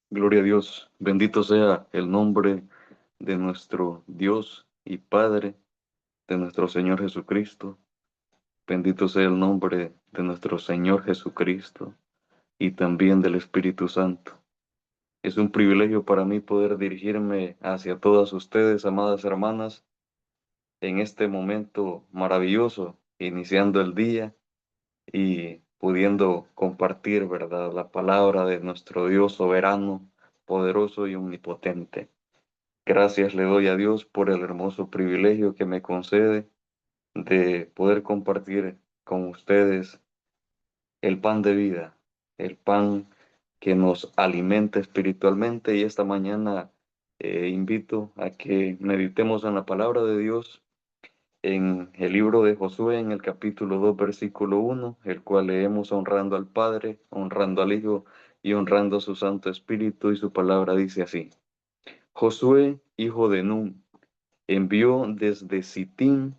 Gloria a Dios, bendito sea el nombre de nuestro Dios y Padre, de nuestro Señor Jesucristo. Bendito sea el nombre de nuestro Señor Jesucristo y también del Espíritu Santo. Es un privilegio para mí poder dirigirme hacia todas ustedes, amadas hermanas, en este momento maravilloso, iniciando el día y pudiendo compartir, ¿verdad?, la palabra de nuestro Dios soberano, poderoso y omnipotente. Gracias le doy a Dios por el hermoso privilegio que me concede de poder compartir con ustedes el pan de vida, el pan que nos alimenta espiritualmente. Y esta mañana invito a que meditemos en la palabra de Dios en el libro de Josué, en el capítulo 2 versículo 1, el cual leemos honrando al Padre, honrando al Hijo y honrando a su Santo Espíritu. Y su palabra dice así: Josué, hijo de Nun, envió desde Sitín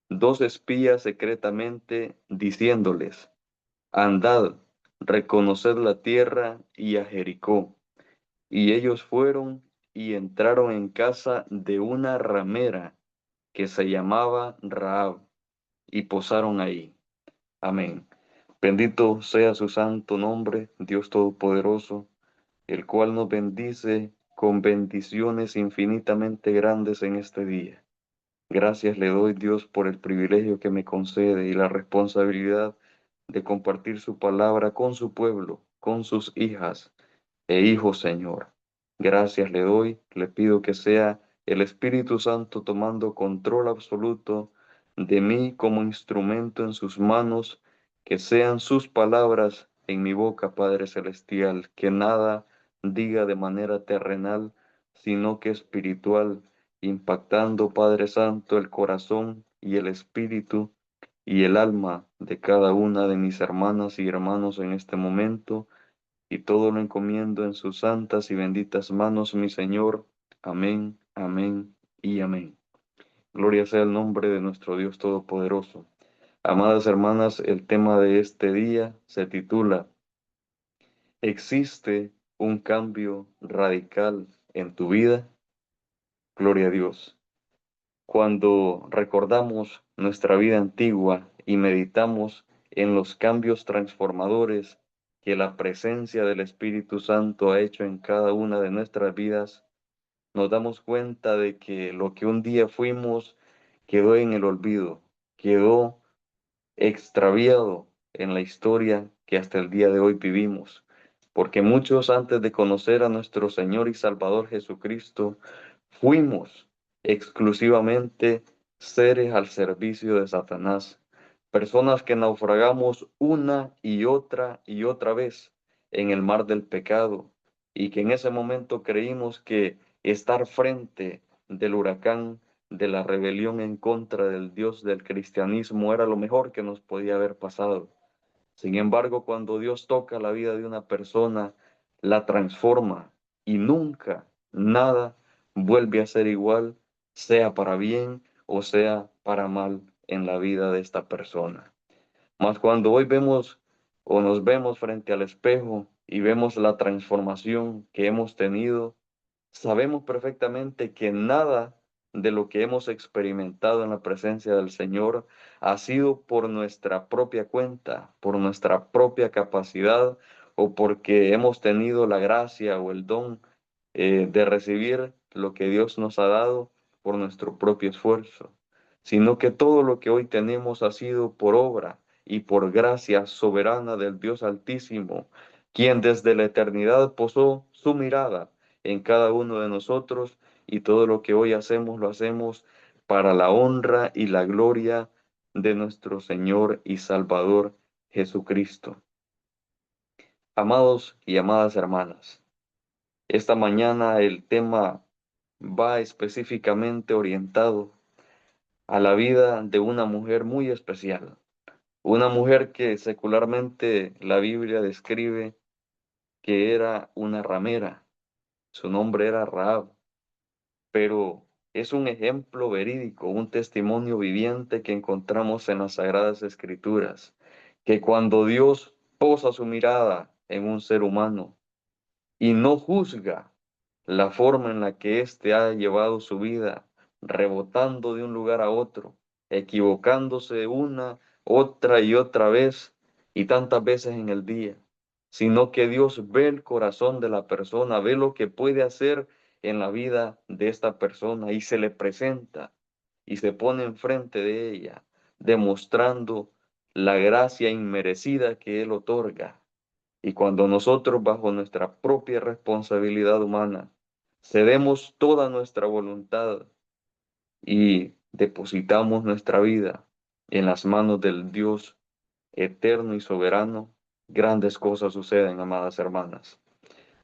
2 espías secretamente, diciéndoles: Andad, reconoced la tierra y a Jericó. Y ellos fueron y entraron en casa de una ramera que se llamaba Rahab, y posaron ahí. Amén. Bendito sea su santo nombre, Dios Todopoderoso, el cual nos bendice con bendiciones infinitamente grandes en este día. Gracias le doy, Dios, por el privilegio que me concede y la responsabilidad de compartir su palabra con su pueblo, con sus hijas e hijos, Señor. Gracias le doy, le pido que sea el Espíritu Santo tomando control absoluto de mí como instrumento en sus manos, que sean sus palabras en mi boca, Padre Celestial, que nada diga de manera terrenal, sino que espiritual, impactando, Padre Santo, el corazón y el espíritu y el alma de cada una de mis hermanas y hermanos en este momento, y todo lo encomiendo en sus santas y benditas manos, mi Señor. Amén, amén y amén. Gloria sea el nombre de nuestro Dios Todopoderoso. Amadas hermanas, el tema de este día se titula: ¿Existe un cambio radical en tu vida? Gloria a Dios. Cuando recordamos nuestra vida antigua y meditamos en los cambios transformadores que la presencia del Espíritu Santo ha hecho en cada una de nuestras vidas, nos damos cuenta de que lo que un día fuimos quedó en el olvido, quedó extraviado en la historia que hasta el día de hoy vivimos. Porque muchos, antes de conocer a nuestro Señor y Salvador Jesucristo, fuimos exclusivamente seres al servicio de Satanás, personas que naufragamos una y otra vez en el mar del pecado, y que en ese momento creímos que estar frente del huracán de la rebelión en contra del Dios del cristianismo era lo mejor que nos podía haber pasado. Sin embargo, cuando Dios toca la vida de una persona, la transforma, y nunca nada vuelve a ser igual, sea para bien o sea para mal en la vida de esta persona. Mas cuando hoy vemos o nos vemos frente al espejo y vemos la transformación que hemos tenido, sabemos perfectamente que nada de lo que hemos experimentado en la presencia del Señor ha sido por nuestra propia cuenta, por nuestra propia capacidad, o porque hemos tenido la gracia o el don de recibir lo que Dios nos ha dado por nuestro propio esfuerzo, sino que todo lo que hoy tenemos ha sido por obra y por gracia soberana del Dios Altísimo, quien desde la eternidad posó su mirada en cada uno de nosotros, y todo lo que hoy hacemos lo hacemos para la honra y la gloria de nuestro Señor y Salvador Jesucristo. Amados y amadas hermanas, esta mañana el tema va específicamente orientado a la vida de una mujer muy especial, una mujer que secularmente la Biblia describe que era una ramera. Su nombre era Rahab, pero es un ejemplo verídico, un testimonio viviente que encontramos en las Sagradas Escrituras, que cuando Dios posa su mirada en un ser humano, y no juzga la forma en la que éste ha llevado su vida, rebotando de un lugar a otro, equivocándose una, otra y otra vez, y tantas veces en el día, sino que Dios ve el corazón de la persona, ve lo que puede hacer en la vida de esta persona y se le presenta y se pone enfrente de ella, demostrando la gracia inmerecida que Él otorga. Y cuando nosotros, bajo nuestra propia responsabilidad humana, cedemos toda nuestra voluntad y depositamos nuestra vida en las manos del Dios eterno y soberano, grandes cosas suceden, amadas hermanas.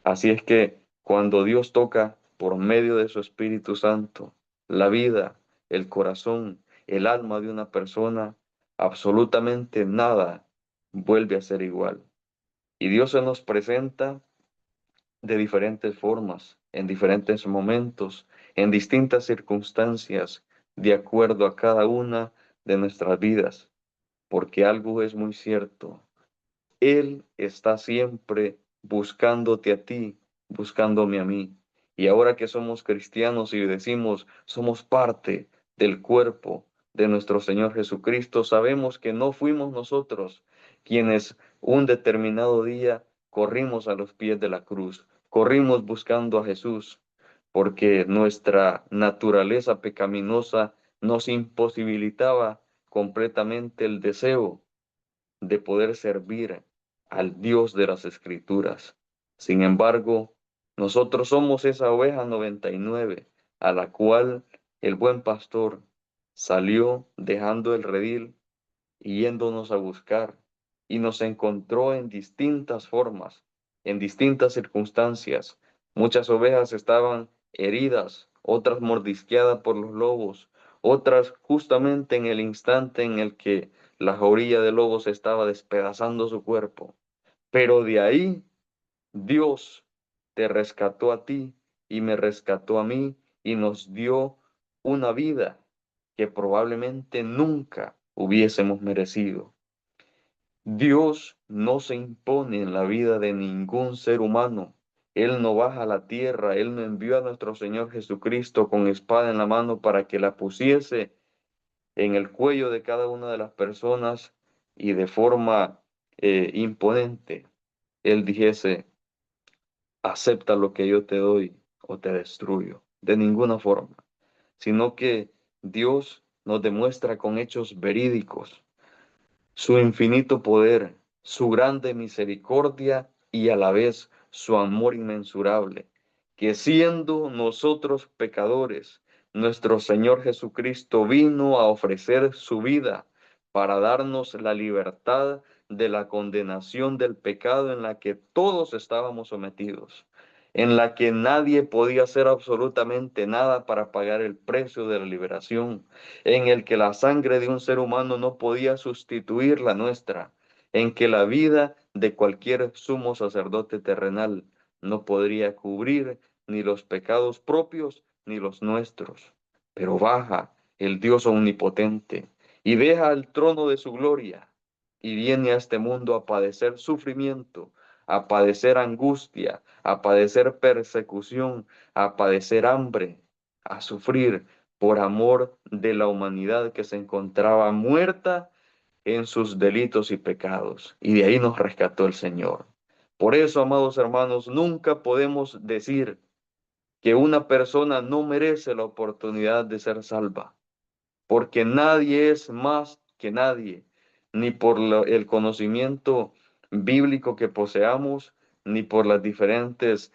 Así es que cuando Dios toca por medio de su Espíritu Santo la vida, el corazón, el alma de una persona, absolutamente nada vuelve a ser igual. Y Dios se nos presenta de diferentes formas, en diferentes momentos, en distintas circunstancias, de acuerdo a cada una de nuestras vidas, porque algo es muy cierto. Él está siempre buscándote a ti, buscándome a mí. Y ahora que somos cristianos y decimos somos parte del cuerpo de nuestro Señor Jesucristo, sabemos que no fuimos nosotros quienes un determinado día corrimos a los pies de la cruz, corrimos buscando a Jesús, porque nuestra naturaleza pecaminosa nos imposibilitaba completamente el deseo de poder servir al Dios de las Escrituras. Sin embargo, nosotros somos esa oveja 99 a la cual el buen pastor salió dejando el redil y yéndonos a buscar, y nos encontró en distintas formas, en distintas circunstancias. Muchas ovejas estaban heridas, otras mordisqueadas por los lobos, otras justamente en el instante en el que la jauría de lobos estaba despedazando su cuerpo. Pero de ahí Dios te rescató a ti y me rescató a mí y nos dio una vida que probablemente nunca hubiésemos merecido. Dios no se impone en la vida de ningún ser humano. Él no baja a la tierra, Él no envió a nuestro Señor Jesucristo con espada en la mano para que la pusiese en el cuello de cada una de las personas y de forma imponente. Él dijese, acepta lo que yo te doy o te destruyo. De ninguna forma, sino que Dios nos demuestra con hechos verídicos su infinito poder, su grande misericordia y a la vez su amor inmensurable, que siendo nosotros pecadores, nuestro Señor Jesucristo vino a ofrecer su vida para darnos la libertad de la condenación del pecado en la que todos estábamos sometidos, en la que nadie podía hacer absolutamente nada para pagar el precio de la liberación, en el que la sangre de un ser humano no podía sustituir la nuestra, en que la vida de cualquier sumo sacerdote terrenal no podría cubrir ni los pecados propios ni los nuestros. Pero baja el Dios omnipotente y deja el trono de su gloria y viene a este mundo a padecer sufrimiento, a padecer angustia, a padecer persecución, a padecer hambre, a sufrir por amor de la humanidad que se encontraba muerta en sus delitos y pecados. Y de ahí nos rescató el Señor. Por eso, amados hermanos, nunca podemos decir que una persona no merece la oportunidad de ser salva, porque nadie es más que nadie, ni por el conocimiento bíblico que poseamos, ni por las diferentes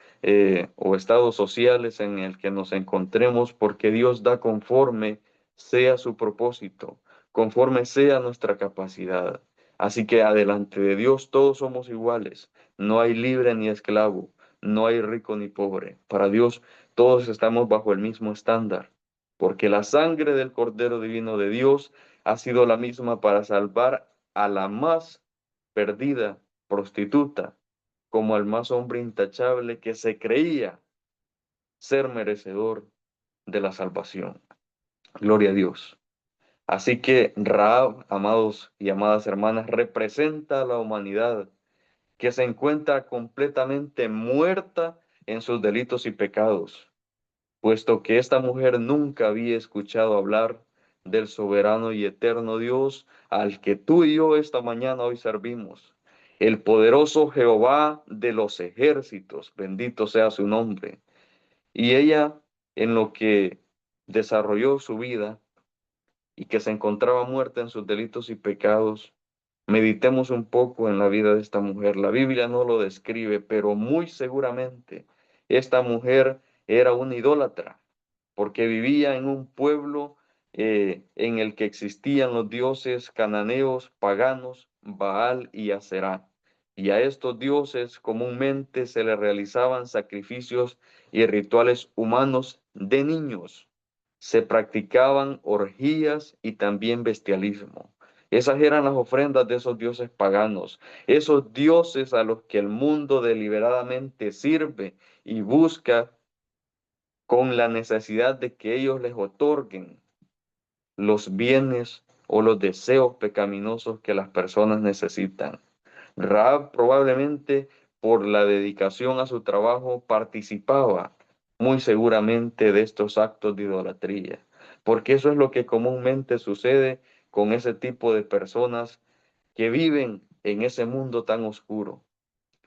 o estados sociales en el que nos encontremos, porque Dios da conforme sea su propósito, conforme sea nuestra capacidad. Así que adelante de Dios todos somos iguales, no hay libre ni esclavo, no hay rico ni pobre. Para Dios todos estamos bajo el mismo estándar porque la sangre del Cordero Divino de Dios ha sido la misma para salvar a la más perdida prostituta, como al más hombre intachable que se creía ser merecedor de la salvación. Gloria a Dios. Así que Rahab, amados y amadas hermanas, representa a la humanidad que se encuentra completamente muerta en sus delitos y pecados, puesto que esta mujer nunca había escuchado hablar del soberano y eterno Dios al que tú y yo esta mañana hoy servimos, el poderoso Jehová de los ejércitos, bendito sea su nombre. Y ella, en lo que desarrolló su vida y que se encontraba muerta en sus delitos y pecados, meditemos un poco en la vida de esta mujer. La Biblia no lo describe, pero muy seguramente esta mujer era una idólatra, porque vivía en un pueblo en el que existían los dioses cananeos, paganos, Baal y Aserá. Y a estos dioses comúnmente se les realizaban sacrificios y rituales humanos de niños. Se practicaban orgías y también bestialismo. Esas eran las ofrendas de esos dioses paganos, esos dioses a los que el mundo deliberadamente sirve y busca con la necesidad de que ellos les otorguen los bienes o los deseos pecaminosos que las personas necesitan. Rahab probablemente por la dedicación a su trabajo participaba muy seguramente de estos actos de idolatría, porque eso es lo que comúnmente sucede con ese tipo de personas que viven en ese mundo tan oscuro.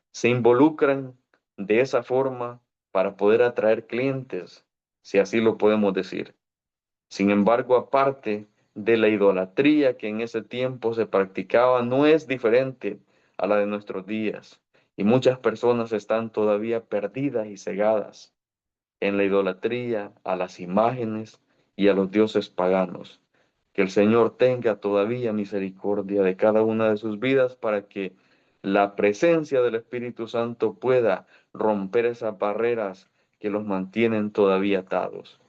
Se involucran de esa forma para poder atraer clientes, si así lo podemos decir. Sin embargo, aparte de la idolatría que en ese tiempo se practicaba, no es diferente a la de nuestros días. Y muchas personas están todavía perdidas y cegadas en la idolatría, a las imágenes y a los dioses paganos. Que el Señor tenga todavía misericordia de cada una de sus vidas para que la presencia del Espíritu Santo pueda romper esas barreras que los mantienen todavía atados.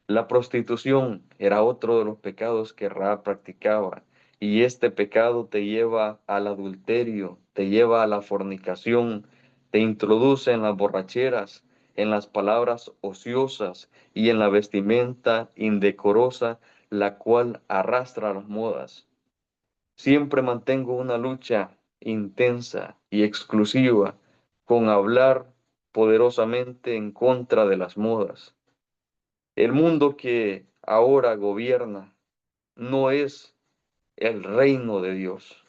La prostitución era otro de los pecados que Rahab practicaba, y este pecado te lleva al adulterio, te lleva a la fornicación, te introduce en las borracheras, en las palabras ociosas y en la vestimenta indecorosa, la cual arrastra las modas. Siempre mantengo una lucha intensa y exclusiva con hablar poderosamente en contra de las modas. El mundo que ahora gobierna no es el reino de Dios.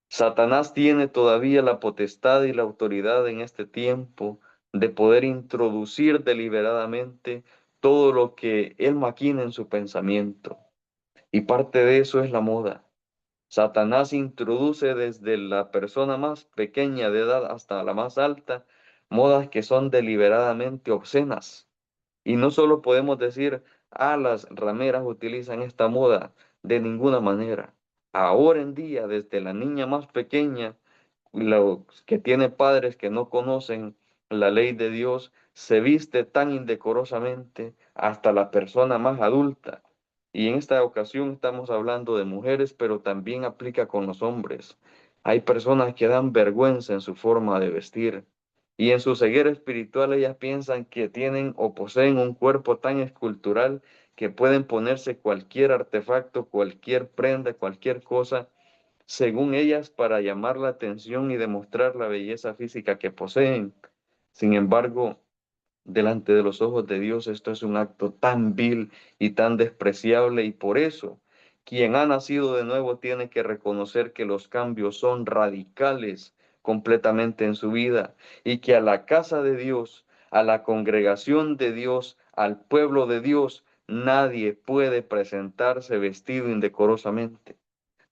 Satanás tiene todavía la potestad y la autoridad en este tiempo de poder introducir deliberadamente todo lo que él maquina en su pensamiento. Y parte de eso es la moda. Satanás introduce desde la persona más pequeña de edad hasta la más alta modas que son deliberadamente obscenas. Y no solo podemos decir, las rameras utilizan esta moda, de ninguna manera. Ahora en día, desde la niña más pequeña, los que tiene padres que no conocen la ley de Dios, se viste tan indecorosamente hasta la persona más adulta. Y en esta ocasión estamos hablando de mujeres, pero también aplica con los hombres. Hay personas que dan vergüenza en su forma de vestir. Y en su ceguera espiritual ellas piensan que tienen o poseen un cuerpo tan escultural que pueden ponerse cualquier artefacto, cualquier prenda, cualquier cosa según ellas, para llamar la atención y demostrar la belleza física que poseen. Sin embargo, delante de los ojos de Dios esto es un acto tan vil y tan despreciable, y por eso quien ha nacido de nuevo tiene que reconocer que los cambios son radicales completamente en su vida, y que a la casa de Dios, a la congregación de Dios, al pueblo de Dios, nadie puede presentarse vestido indecorosamente.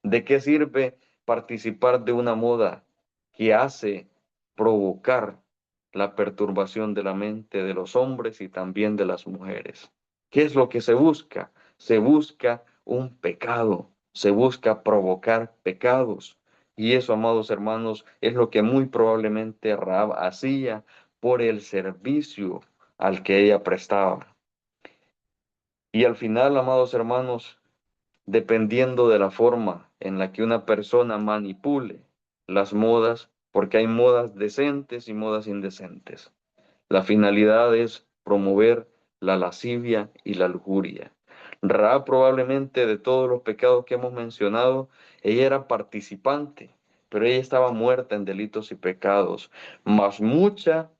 ¿De qué sirve participar de una moda que hace provocar la perturbación de la mente de los hombres y también de las mujeres? ¿Qué es lo que se busca? Se busca un pecado, se busca provocar pecados. Y eso, amados hermanos, es lo que muy probablemente Rahab hacía por el servicio al que ella prestaba. Y al final, amados hermanos, dependiendo de la forma en la que una persona manipule las modas, porque hay modas decentes y modas indecentes. La finalidad es promover la lascivia y la lujuria. Rahab, probablemente de todos los pecados que hemos mencionado, ella era participante, pero ella estaba muerta en delitos y pecados, mas mucha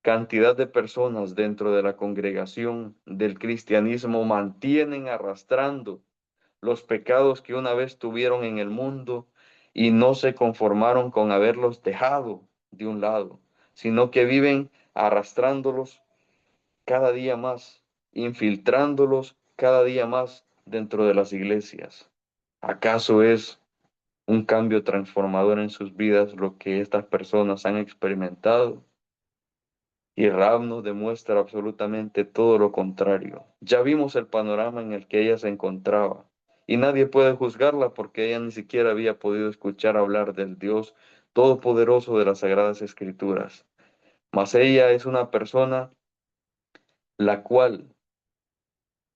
cantidad de personas dentro de la congregación del cristianismo mantienen arrastrando los pecados que una vez tuvieron en el mundo y no se conformaron con haberlos dejado de un lado, sino que viven arrastrándolos cada día más, infiltrándolos cada día más dentro de las iglesias. ¿Acaso es un cambio transformador en sus vidas lo que estas personas han experimentado? Y Rahab nos demuestra absolutamente todo lo contrario. Ya vimos el panorama en el que ella se encontraba y nadie puede juzgarla porque ella ni siquiera había podido escuchar hablar del Dios todopoderoso de las Sagradas Escrituras. Mas ella es una persona la cual,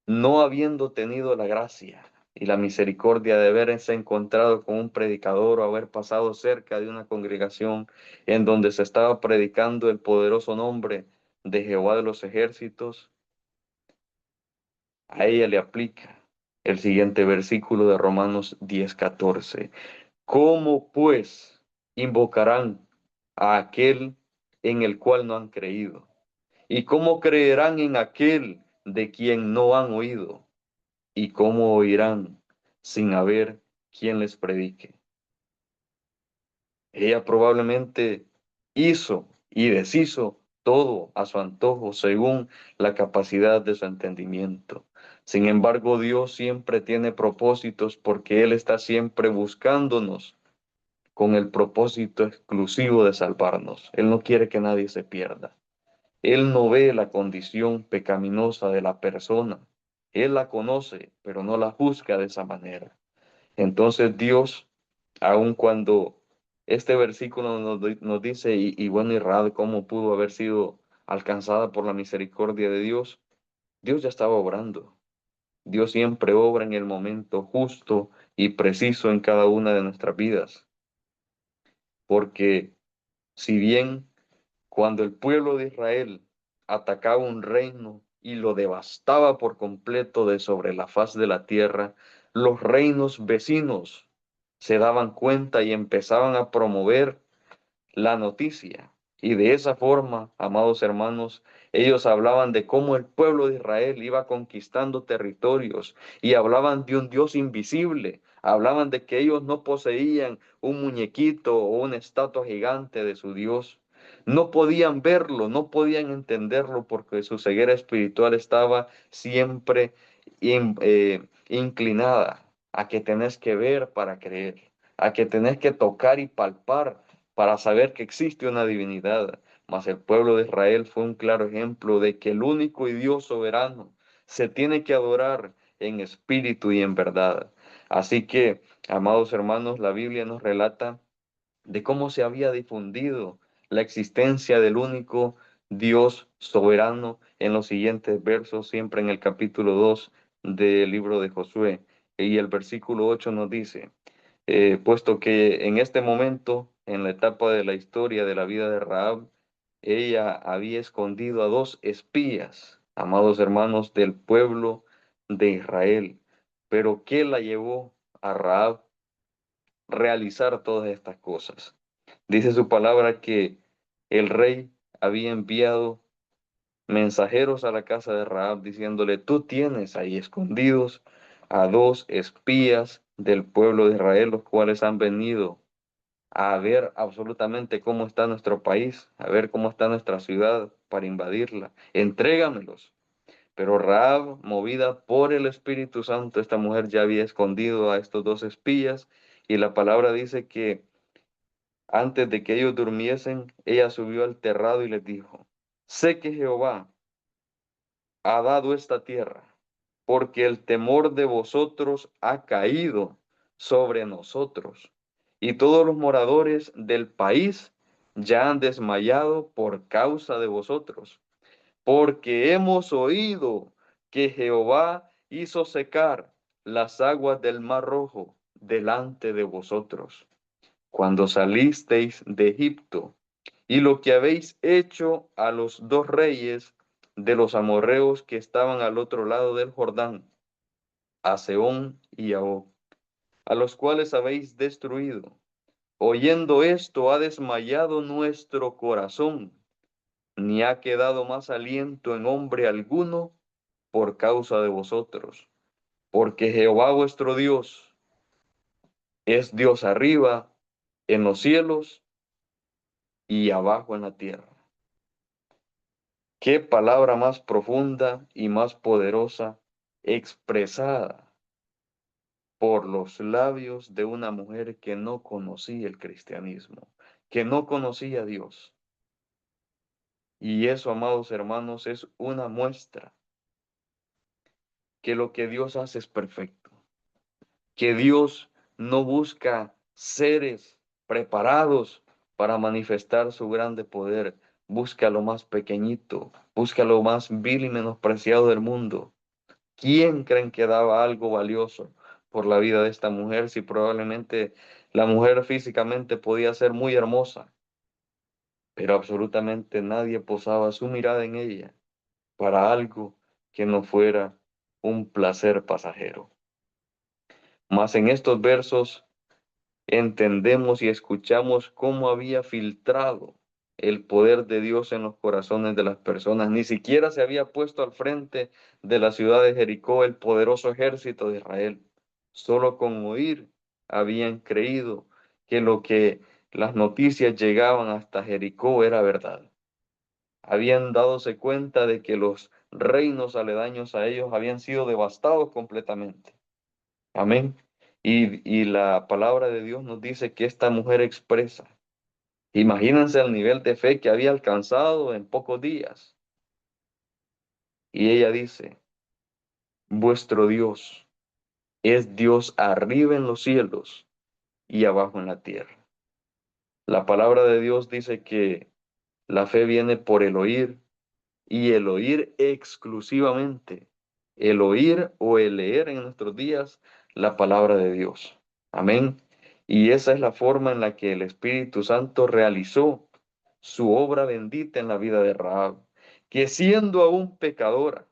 no habiendo tenido la gracia y la misericordia de haberse encontrado con un predicador o haber pasado cerca de una congregación en donde se estaba predicando el poderoso nombre de Jehová de los ejércitos, a ella le aplica el siguiente versículo de Romanos 10:14. ¿Cómo pues invocarán a aquel en el cual no han creído? ¿Y cómo creerán en aquel de quien no han oído? ¿Y cómo oirán sin haber quien les predique? Ella probablemente hizo y deshizo todo a su antojo según la capacidad de su entendimiento. Sin embargo, Dios siempre tiene propósitos porque Él está siempre buscándonos con el propósito exclusivo de salvarnos. Él no quiere que nadie se pierda. Él no ve la condición pecaminosa de la persona. Él la conoce, pero no la juzga de esa manera. Entonces Dios, aun cuando este versículo nos dice, y bueno, y Rahab, cómo pudo haber sido alcanzada por la misericordia de Dios, Dios ya estaba obrando. Dios siempre obra en el momento justo y preciso en cada una de nuestras vidas. Porque si bien cuando el pueblo de Israel atacaba un reino y lo devastaba por completo de sobre la faz de la tierra, los reinos vecinos se daban cuenta y empezaban a promover la noticia. Y de esa forma, amados hermanos, ellos hablaban de cómo el pueblo de Israel iba conquistando territorios y hablaban de un Dios invisible. Hablaban de que ellos no poseían un muñequito o una estatua gigante de su Dios. No podían verlo, no podían entenderlo porque su ceguera espiritual estaba siempre inclinada a que tenés que ver para creer, a que tenés que tocar y palpar para saber que existe una divinidad. Mas el pueblo de Israel fue un claro ejemplo de que el único y Dios soberano se tiene que adorar en espíritu y en verdad. Así que, amados hermanos, la Biblia nos relata de cómo se había difundido la existencia del único Dios soberano en los siguientes versos, siempre en el capítulo 2 del libro de Josué. Y el versículo 8 nos dice, puesto que en este momento, en la etapa de la historia de la vida de Rahab, ella había escondido a dos espías, amados hermanos, del pueblo de Israel. Pero ¿qué la llevó a Rahab realizar todas estas cosas? Dice su palabra que el rey había enviado mensajeros a la casa de Rahab diciéndole, tú tienes ahí escondidos a dos espías del pueblo de Israel, los cuales han venido a ver absolutamente cómo está nuestro país, a ver cómo está nuestra ciudad para invadirla. Entrégamelos. Pero Rahab, movida por el Espíritu Santo, esta mujer ya había escondido a estos dos espías y la palabra dice que antes de que ellos durmiesen, ella subió al terrado y les dijo, sé que Jehová ha dado esta tierra, porque el temor de vosotros ha caído sobre nosotros, y todos los moradores del país ya han desmayado por causa de vosotros, porque hemos oído que Jehová hizo secar las aguas del mar rojo delante de vosotros, cuando salisteis de Egipto, y lo que habéis hecho a los dos reyes de los amorreos que estaban al otro lado del Jordán, a Sehón y a Og, a los cuales habéis destruido, oyendo esto, ha desmayado nuestro corazón, ni ha quedado más aliento en hombre alguno por causa de vosotros. Porque Jehová vuestro Dios es Dios arriba en los cielos y abajo en la tierra. Qué palabra más profunda y más poderosa expresada por los labios de una mujer que no conocía el cristianismo, que no conocía a Dios. Y eso, amados hermanos, es una muestra que lo que Dios hace es perfecto, que Dios no busca seres preparados para manifestar su grande poder, busca lo más pequeñito, busca lo más vil y menospreciado del mundo. ¿Quién creen que daba algo valioso por la vida de esta mujer si probablemente la mujer físicamente podía ser muy hermosa, pero absolutamente nadie posaba su mirada en ella para algo que no fuera un placer pasajero? Mas en estos versos entendemos y escuchamos cómo había filtrado el poder de Dios en los corazones de las personas. Ni siquiera se había puesto al frente de la ciudad de Jericó el poderoso ejército de Israel. Solo con oír habían creído que lo que las noticias llegaban hasta Jericó era verdad. Habían dadose cuenta de que los reinos aledaños a ellos habían sido devastados completamente. Amén. Y la palabra de Dios nos dice que esta mujer expresa. Imagínense el nivel de fe que había alcanzado en pocos días. Y ella dice, vuestro Dios es Dios arriba en los cielos y abajo en la tierra. La palabra de Dios dice que la fe viene por el oír y el oír exclusivamente. El oír o el leer en nuestros días la palabra de Dios. Amén. Y esa es la forma en la que el Espíritu Santo realizó su obra bendita en la vida de Rahab, que siendo aún pecadora,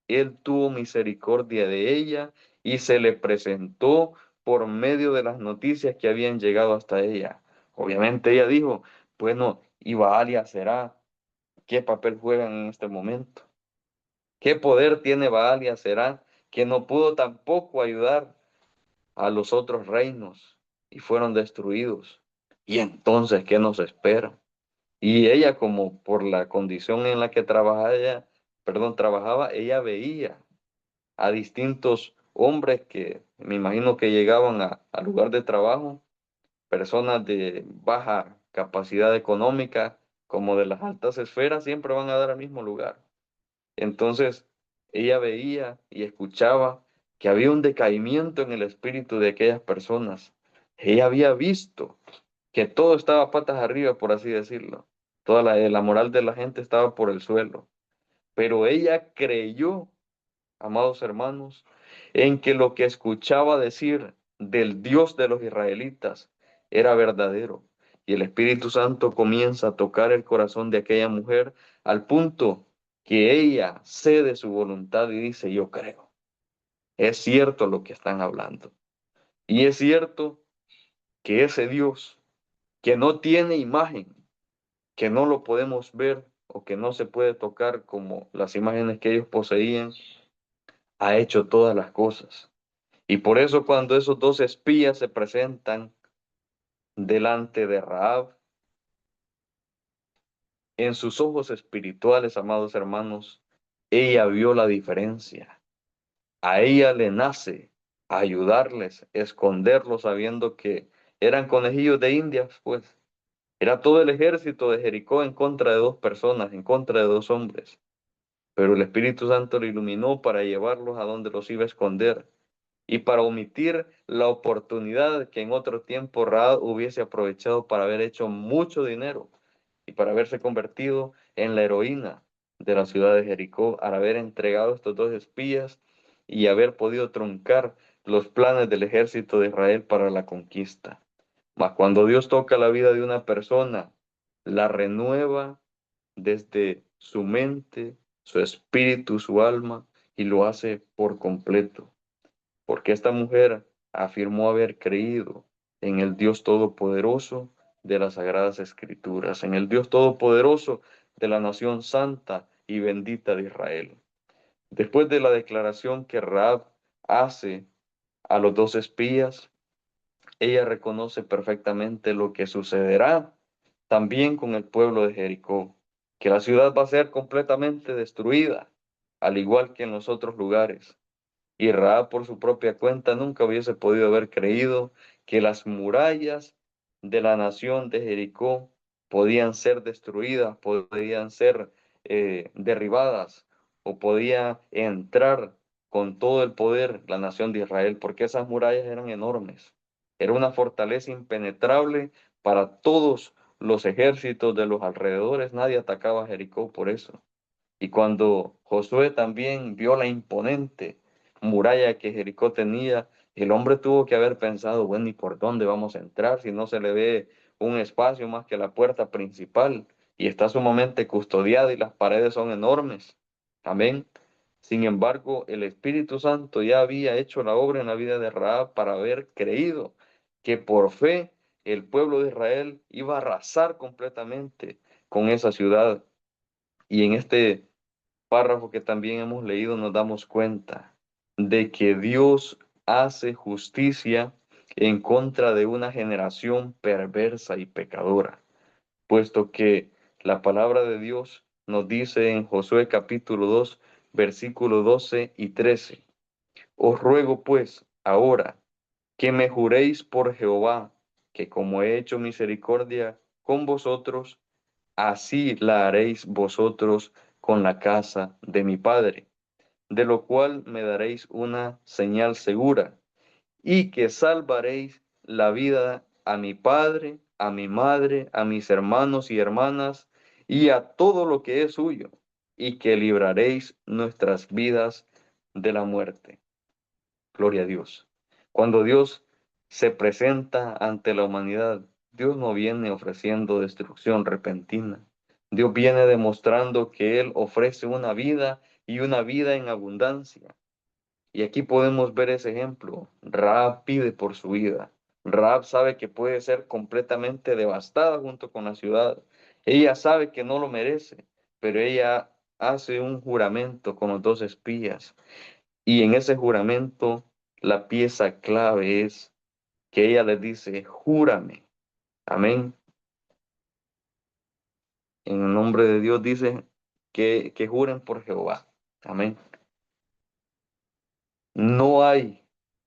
él tuvo misericordia de ella y se le presentó por medio de las noticias que habían llegado hasta ella. Obviamente ella dijo, bueno, ¿y Baalia será? ¿Qué papel juegan en este momento? ¿Qué poder tiene Baalia será que no pudo tampoco ayudar a los otros reinos y fueron destruidos? ¿Y entonces qué nos espera? Y ella, como por la condición en la que trabajaba, ella veía a distintos hombres que me imagino que llegaban al lugar de trabajo, personas de baja capacidad económica, como de las altas esferas, siempre van a dar al mismo lugar. Entonces, ella veía y escuchaba que había un decaimiento en el espíritu de aquellas personas. Ella había visto que todo estaba patas arriba, por así decirlo. Toda la moral de la gente estaba por el suelo. Pero ella creyó, amados hermanos, en que lo que escuchaba decir del Dios de los israelitas era verdadero. Y el Espíritu Santo comienza a tocar el corazón de aquella mujer al punto que ella cede su voluntad y dice, yo creo, es cierto lo que están hablando. Y es cierto que ese Dios que no tiene imagen, que no lo podemos ver o que no se puede tocar como las imágenes que ellos poseían, ha hecho todas las cosas. Y por eso cuando esos dos espías se presentan delante de Rahab, en sus ojos espirituales, amados hermanos, ella vio la diferencia. A ella le nace ayudarles, esconderlos, sabiendo que eran conejillos de Indias, pues. Era todo el ejército de Jericó en contra de dos personas, en contra de dos hombres. Pero el Espíritu Santo lo iluminó para llevarlos a donde los iba a esconder y para omitir la oportunidad que en otro tiempo Rahab hubiese aprovechado para haber hecho mucho dinero y para haberse convertido en la heroína de la ciudad de Jericó, al haber entregado a estos dos espías y haber podido truncar los planes del ejército de Israel para la conquista. Mas cuando Dios toca la vida de una persona, la renueva desde su mente, su espíritu, su alma, y lo hace por completo. Porque esta mujer afirmó haber creído en el Dios Todopoderoso de las Sagradas Escrituras, en el Dios Todopoderoso de la nación santa y bendita de Israel. Después de la declaración que Rahab hace a los dos espías, ella reconoce perfectamente lo que sucederá también con el pueblo de Jericó, que la ciudad va a ser completamente destruida, al igual que en los otros lugares. Y Rahab por su propia cuenta nunca hubiese podido haber creído que las murallas de la nación de Jericó podían ser destruidas, podían ser derribadas o podía entrar con todo el poder la nación de Israel, porque esas murallas eran enormes. Era una fortaleza impenetrable para todos los ejércitos de los alrededores. Nadie atacaba a Jericó por eso. Y cuando Josué también vio la imponente muralla que Jericó tenía, el hombre tuvo que haber pensado, bueno, ¿y por dónde vamos a entrar si no se le ve un espacio más que la puerta principal y está sumamente custodiada y las paredes son enormes? Amén. Sin embargo, el Espíritu Santo ya había hecho la obra en la vida de Rahab para haber creído que por fe el pueblo de Israel iba a arrasar completamente con esa ciudad. Y en este párrafo que también hemos leído nos damos cuenta de que Dios hace justicia en contra de una generación perversa y pecadora, puesto que la palabra de Dios nos dice en Josué capítulo 2, versículos 12 y 13: Os ruego pues ahora que me juréis por Jehová, que como he hecho misericordia con vosotros, así la haréis vosotros con la casa de mi padre, de lo cual me daréis una señal segura, y que salvaréis la vida a mi padre, a mi madre, a mis hermanos y hermanas, y a todo lo que es suyo, y que libraréis nuestras vidas de la muerte. Gloria a Dios. Cuando Dios se presenta ante la humanidad, Dios no viene ofreciendo destrucción repentina. Dios viene demostrando que Él ofrece una vida y una vida en abundancia. Y aquí podemos ver ese ejemplo. Rahab pide por su vida. Rahab sabe que puede ser completamente devastada junto con la ciudad. Ella sabe que no lo merece, pero ella hace un juramento con los dos espías. Y en ese juramento, la pieza clave es que ella les dice, júrame. Amén. En el nombre de Dios dice que juren por Jehová. Amén. No hay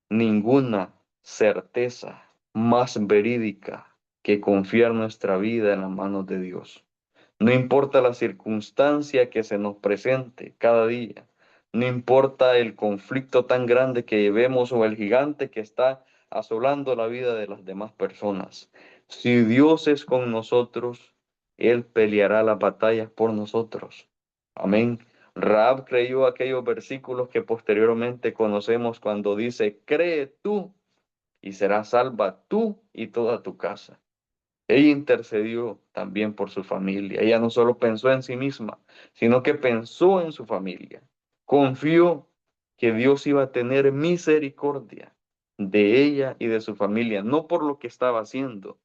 ninguna certeza más verídica que confiar nuestra vida en las manos de Dios. No importa la circunstancia que se nos presente cada día, no importa el conflicto tan grande que llevemos o el gigante que está asolando la vida de las demás personas. Si Dios es con nosotros, Él peleará las batallas por nosotros. Amén. Rahab creyó aquellos versículos que posteriormente conocemos cuando dice, cree tú y serás salva tú y toda tu casa. Ella intercedió también por su familia. Ella no solo pensó en sí misma, sino que pensó en su familia. Confió que Dios iba a tener misericordia de ella y de su familia, no por lo que estaba haciendo,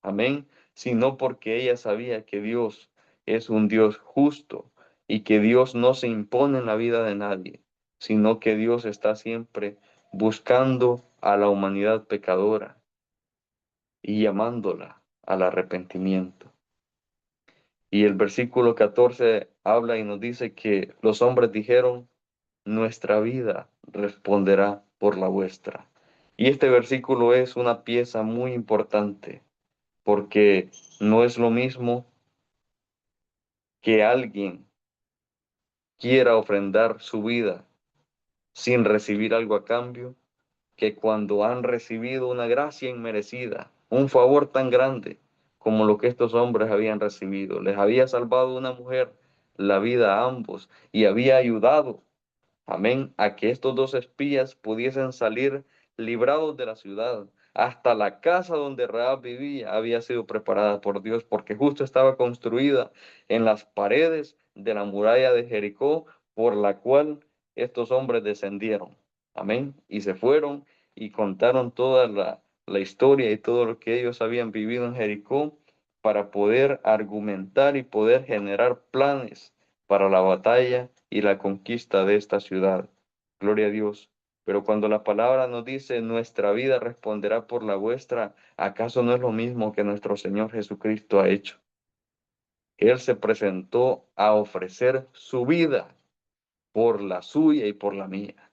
amén, sino porque ella sabía que Dios es un Dios justo y que Dios no se impone en la vida de nadie, sino que Dios está siempre buscando a la humanidad pecadora y llamándola al arrepentimiento. Y el versículo 14 habla y nos dice que los hombres dijeron, nuestra vida responderá por la vuestra. Y este versículo es una pieza muy importante porque no es lo mismo que alguien quiera ofrendar su vida sin recibir algo a cambio, que cuando han recibido una gracia inmerecida, un favor tan grande como lo que estos hombres habían recibido. Les había salvado una mujer la vida a ambos y había ayudado, amén, a que estos dos espías pudiesen salir librados de la ciudad. Hasta la casa donde Rahab vivía había sido preparada por Dios, porque justo estaba construida en las paredes de la muralla de Jericó, por la cual estos hombres descendieron. Amén. Y se fueron y contaron todas la historia y todo lo que ellos habían vivido en Jericó para poder argumentar y poder generar planes para la batalla y la conquista de esta ciudad. Gloria a Dios. Pero cuando la palabra nos dice, nuestra vida responderá por la vuestra, ¿acaso no es lo mismo que nuestro Señor Jesucristo ha hecho? Él se presentó a ofrecer su vida por la suya y por la mía.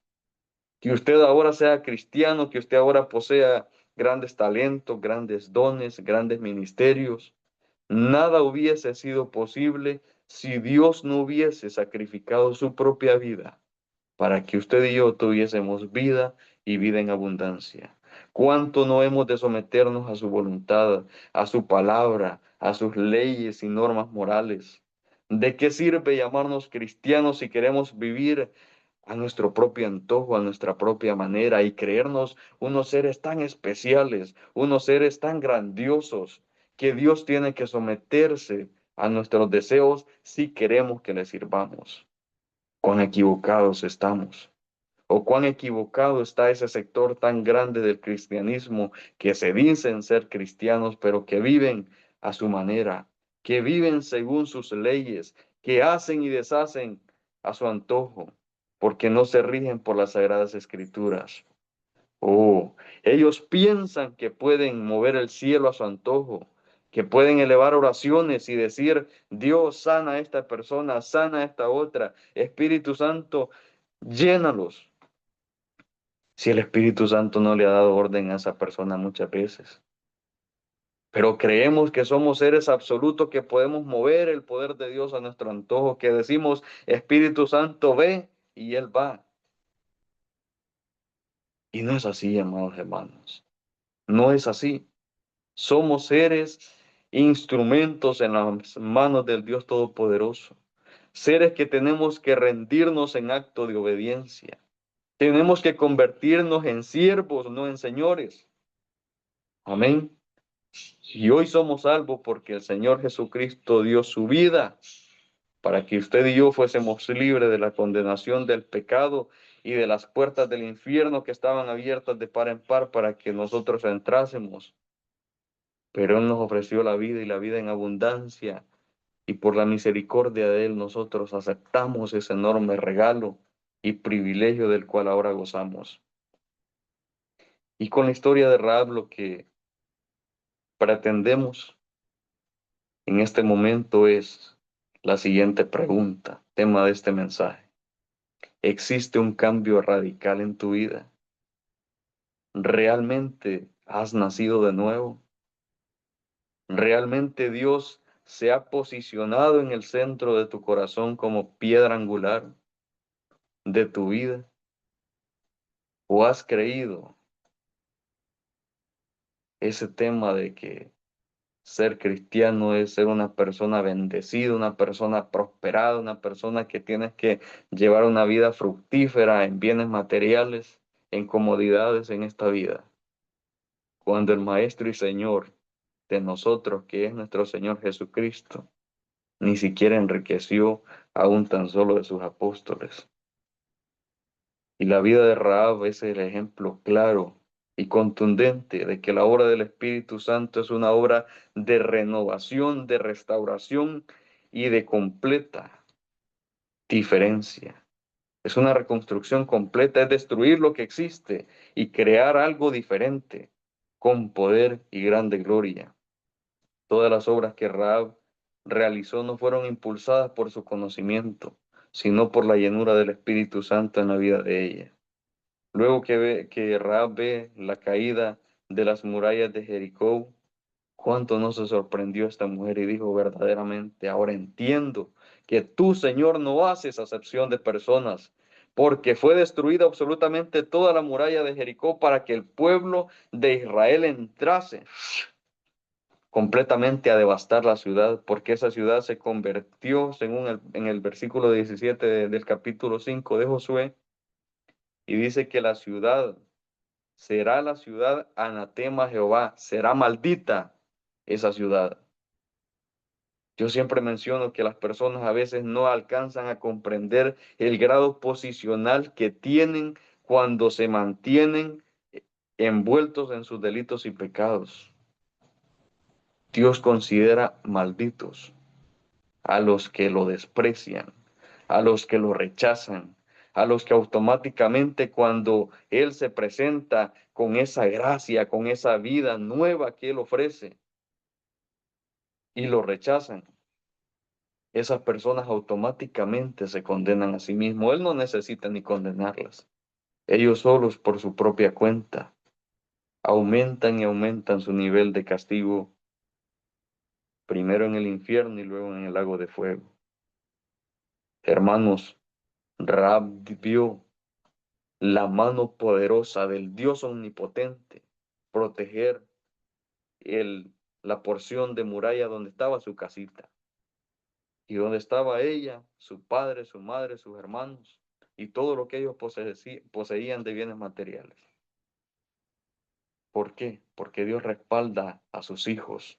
Que usted ahora sea cristiano, que usted ahora posea grandes talentos, grandes dones, grandes ministerios. Nada hubiese sido posible si Dios no hubiese sacrificado su propia vida para que usted y yo tuviésemos vida y vida en abundancia. ¿Cuánto no hemos de someternos a su voluntad, a su palabra, a sus leyes y normas morales? ¿De qué sirve llamarnos cristianos si queremos vivir a nuestro propio antojo, a nuestra propia manera y creernos unos seres tan especiales, unos seres tan grandiosos, que Dios tiene que someterse a nuestros deseos si queremos que le sirvamos? Cuán equivocados estamos, o cuán equivocado está ese sector tan grande del cristianismo que se dicen ser cristianos, pero que viven a su manera, que viven según sus leyes, que hacen y deshacen a su antojo, porque no se rigen por las sagradas escrituras. Oh, ellos piensan que pueden mover el cielo a su antojo, que pueden elevar oraciones y decir, Dios sana a esta persona, sana a esta otra, Espíritu Santo, llénalos. Si el Espíritu Santo no le ha dado orden a esa persona muchas veces. Pero creemos que somos seres absolutos que podemos mover el poder de Dios a nuestro antojo, que decimos, Espíritu Santo, ve, y Él va. Y no es así, amados hermanos. No es así. Somos seres, instrumentos en las manos del Dios Todopoderoso. Seres que tenemos que rendirnos en acto de obediencia. Tenemos que convertirnos en siervos, no en señores. Amén. Y hoy somos salvos porque el Señor Jesucristo dio su vida para que usted y yo fuésemos libres de la condenación del pecado y de las puertas del infierno que estaban abiertas de par en par para que nosotros entrásemos. Pero Él nos ofreció la vida y la vida en abundancia, y por la misericordia de Él nosotros aceptamos ese enorme regalo y privilegio del cual ahora gozamos. Y con la historia de Rahab lo que pretendemos en este momento es la siguiente pregunta, tema de este mensaje. ¿Existe un cambio radical en tu vida? ¿Realmente has nacido de nuevo? ¿Realmente Dios se ha posicionado en el centro de tu corazón como piedra angular de tu vida? ¿O has creído ese tema de que ser cristiano es ser una persona bendecida, una persona prosperada, una persona que tienes que llevar una vida fructífera en bienes materiales, en comodidades en esta vida? Cuando el Maestro y Señor de nosotros, que es nuestro Señor Jesucristo, ni siquiera enriqueció aún tan solo de sus apóstoles. Y la vida de Rahab es el ejemplo claro y contundente de que la obra del Espíritu Santo es una obra de renovación, de restauración y de completa diferencia. Es una reconstrucción completa, es destruir lo que existe y crear algo diferente con poder y grande gloria. Todas las obras que Rahab realizó no fueron impulsadas por su conocimiento, sino por la llenura del Espíritu Santo en la vida de ella. Luego que Rahab ve la caída de las murallas de Jericó, cuánto no se sorprendió esta mujer y dijo verdaderamente, ahora entiendo que tú, Señor, no haces acepción de personas, porque fue destruida absolutamente toda la muralla de Jericó para que el pueblo de Israel entrase completamente a devastar la ciudad, porque esa ciudad se convirtió, según en el versículo 17 del capítulo 5 de Josué, y dice que la ciudad será la ciudad anatema a Jehová, será maldita esa ciudad. Yo siempre menciono que las personas a veces no alcanzan a comprender el grado posicional que tienen cuando se mantienen envueltos en sus delitos y pecados. Dios considera malditos a los que lo desprecian, a los que lo rechazan, a los que automáticamente cuando Él se presenta con esa gracia, con esa vida nueva que Él ofrece y lo rechazan, esas personas automáticamente se condenan a sí mismos. Él no necesita ni condenarlas. Ellos solos por su propia cuenta aumentan y aumentan su nivel de castigo, primero en el infierno y luego en el lago de fuego. Hermanos, Rahab vio la mano poderosa del Dios omnipotente proteger el, la porción de muralla donde estaba su casita y donde estaba ella, su padre, su madre, sus hermanos y todo lo que ellos poseían de bienes materiales. ¿Por qué? Porque Dios respalda a sus hijos.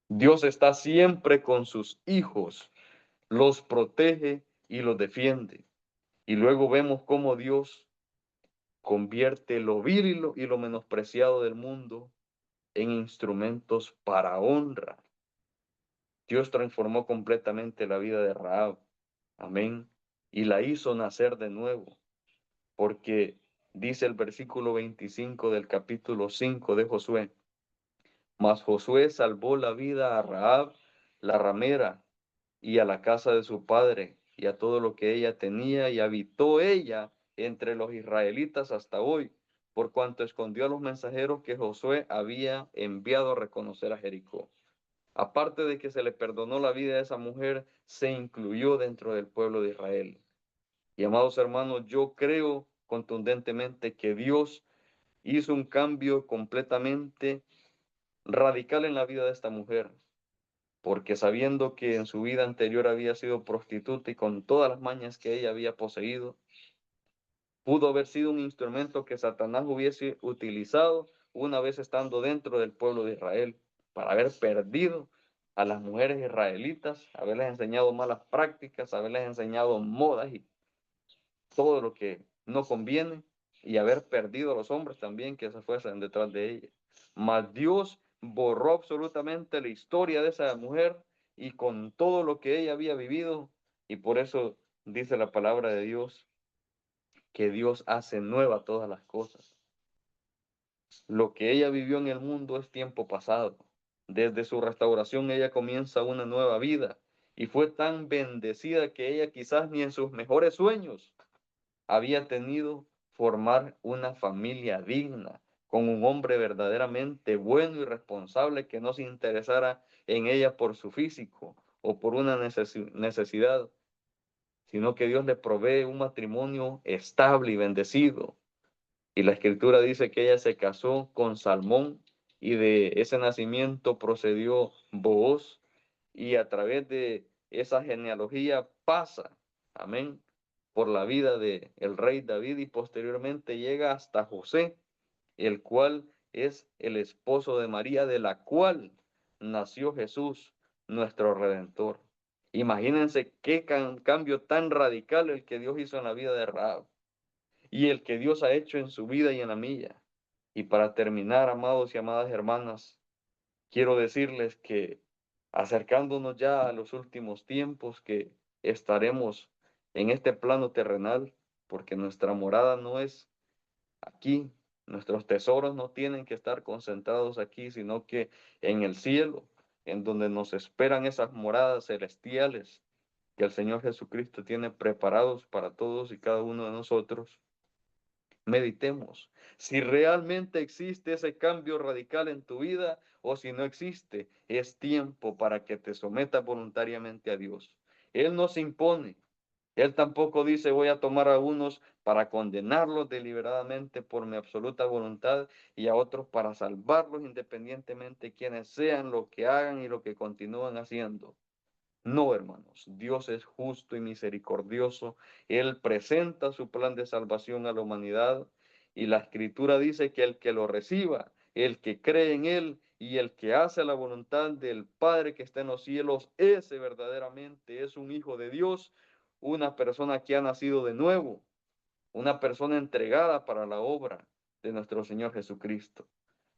Dios está siempre con sus hijos, los protege y los defiende. Y luego vemos cómo Dios convierte lo vil y lo menospreciado del mundo en instrumentos para honra. Dios transformó completamente la vida de Rahab. Amén. Y la hizo nacer de nuevo. Porque dice el versículo 25 del capítulo 5 de Josué. Mas Josué salvó la vida a Rahab, la ramera, y a la casa de su padre, y a todo lo que ella tenía, y habitó ella entre los israelitas hasta hoy, por cuanto escondió a los mensajeros que Josué había enviado a reconocer a Jericó. Aparte de que se le perdonó la vida a esa mujer, se incluyó dentro del pueblo de Israel. Y amados hermanos, yo creo contundentemente que Dios hizo un cambio completamente radical en la vida de esta mujer, porque sabiendo que en su vida anterior había sido prostituta y con todas las mañas que ella había poseído, pudo haber sido un instrumento que Satanás hubiese utilizado una vez estando dentro del pueblo de Israel para haber perdido a las mujeres israelitas, haberles enseñado malas prácticas, haberles enseñado modas y todo lo que no conviene y haber perdido a los hombres también que se fuesen detrás de ella. Mas Dios borró absolutamente la historia de esa mujer y con todo lo que ella había vivido, y por eso dice la palabra de Dios que Dios hace nueva todas las cosas. Lo que ella vivió en el mundo es tiempo pasado. Desde su restauración ella comienza una nueva vida y fue tan bendecida que ella quizás ni en sus mejores sueños había tenido formar una familia digna, con un hombre verdaderamente bueno y responsable que no se interesara en ella por su físico o por una necesidad, sino que Dios le provee un matrimonio estable y bendecido. Y la escritura dice que ella se casó con Salmón y de ese nacimiento procedió Booz y a través de esa genealogía pasa, amén, por la vida de el rey David y posteriormente llega hasta José, el cual es el esposo de María, de la cual nació Jesús, nuestro Redentor. Imagínense qué cambio tan radical el que Dios hizo en la vida de Rahab y el que Dios ha hecho en su vida y en la mía. Y para terminar, amados y amadas hermanas, quiero decirles que acercándonos ya a los últimos tiempos que estaremos en este plano terrenal, porque nuestra morada no es aquí, nuestros tesoros no tienen que estar concentrados aquí, sino que en el cielo, en donde nos esperan esas moradas celestiales que el Señor Jesucristo tiene preparados para todos y cada uno de nosotros. Meditemos si realmente existe ese cambio radical en tu vida o si no existe. Es tiempo para que te sometas voluntariamente a Dios. Él no se impone. Él tampoco dice voy a tomar a unos para condenarlos deliberadamente por mi absoluta voluntad y a otros para salvarlos independientemente quienes sean, lo que hagan y lo que continúan haciendo. No, hermanos, Dios es justo y misericordioso. Él presenta su plan de salvación a la humanidad y la escritura dice que el que lo reciba, el que cree en él y el que hace la voluntad del Padre que está en los cielos, ese verdaderamente es un hijo de Dios, una persona que ha nacido de nuevo, una persona entregada para la obra. de nuestro Señor Jesucristo.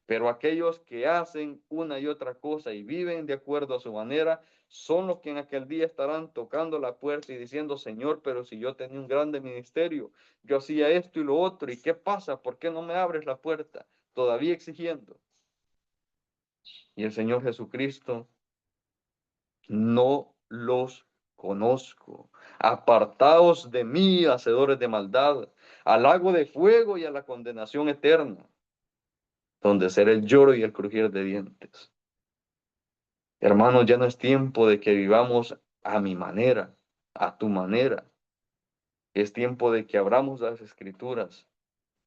Pero aquellos que hacen una y otra cosa y viven de acuerdo a su manera, son los que en aquel día estarán tocando la puerta y diciendo, Señor, pero si yo tenía un grande ministerio, yo hacía esto y lo otro, ¿y qué pasa? ¿Por qué no me abres la puerta? Todavía exigiendo. Y el Señor Jesucristo, no los conozco. Apartaos de mí, hacedores de maldad, al lago de fuego y a la condenación eterna, donde será el lloro y el crujir de dientes. Hermanos, ya no es tiempo de que vivamos a mi manera, a tu manera. Es tiempo de que abramos las escrituras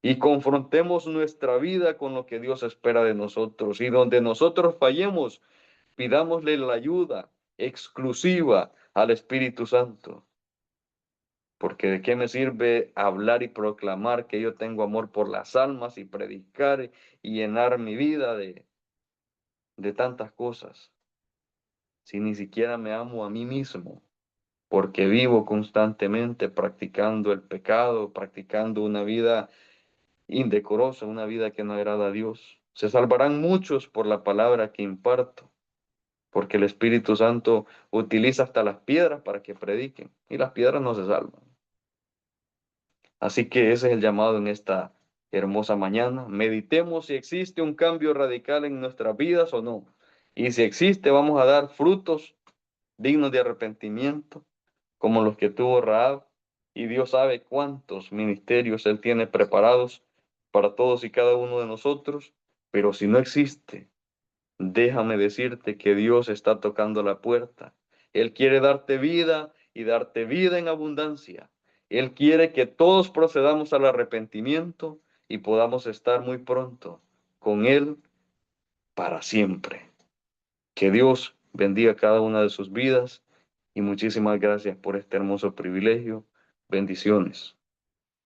y confrontemos nuestra vida con lo que Dios espera de nosotros. Y donde nosotros fallemos, pidámosle la ayuda exclusiva al Espíritu Santo. Porque de qué me sirve hablar y proclamar que yo tengo amor por las almas y predicar y llenar mi vida de tantas cosas, si ni siquiera me amo a mí mismo, porque vivo constantemente practicando el pecado, practicando una vida indecorosa, una vida que no agrada a Dios. Se salvarán muchos por la palabra que imparto, porque el Espíritu Santo utiliza hasta las piedras para que prediquen, y las piedras no se salvan. Así que ese es el llamado en esta hermosa mañana. Meditemos si existe un cambio radical en nuestras vidas o no. Y si existe, vamos a dar frutos dignos de arrepentimiento, como los que tuvo Rahab. Y Dios sabe cuántos ministerios Él tiene preparados para todos y cada uno de nosotros. Pero si no existe, déjame decirte que Dios está tocando la puerta. Él quiere darte vida y darte vida en abundancia. Él quiere que todos procedamos al arrepentimiento y podamos estar muy pronto con Él para siempre. Que Dios bendiga cada una de sus vidas y muchísimas gracias por este hermoso privilegio. Bendiciones.